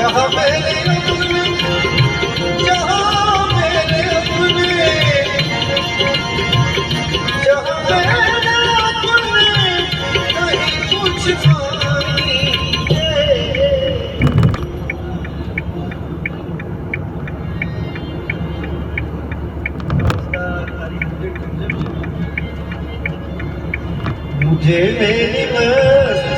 जहाँ मेरे अपने, जहाँ मेरे अपने, जहाँ मेरे अपने, कहीं कुछ नहीं है। मुझे मेरी मस्ती